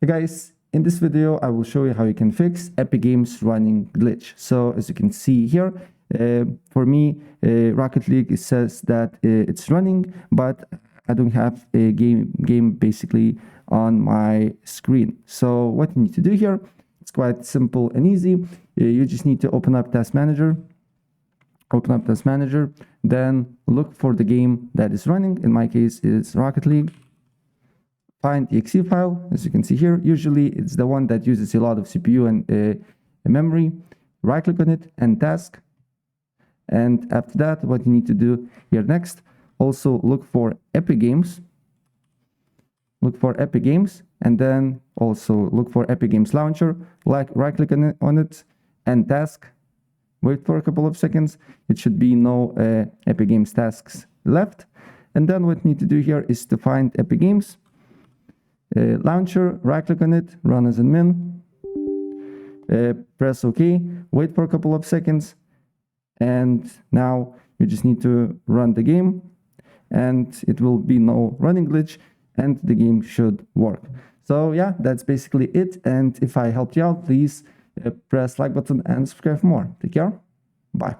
Hey guys, in this video I will show you how you can fix Epic Games running glitch. So as you can see here, for me Rocket League, it says that it's running, but I don't have a game basically on my screen. So what you need to do here, it's quite simple and easy. You just need to open up Task Manager, then look for the game that is running. In my case, it's Rocket League. Find the exe file, as you can see here. Usually it's the one that uses a lot of CPU and memory. Right click on it and task. And after that, what you need to do here next, also look for Epic Games. Look for Epic Games, and then also look for Epic Games Launcher. Right click on it and task. Wait for a couple of seconds. It should be no Epic Games tasks left. And then what you need to do here is to find Epic Games Launcher, right click on it, run as admin, press OK, wait for a couple of seconds, and now you just need to run the game, and it will be no running glitch, and the game should work. So yeah, that's basically it. And if I helped you out, please press like button and subscribe for more. Take care. Bye.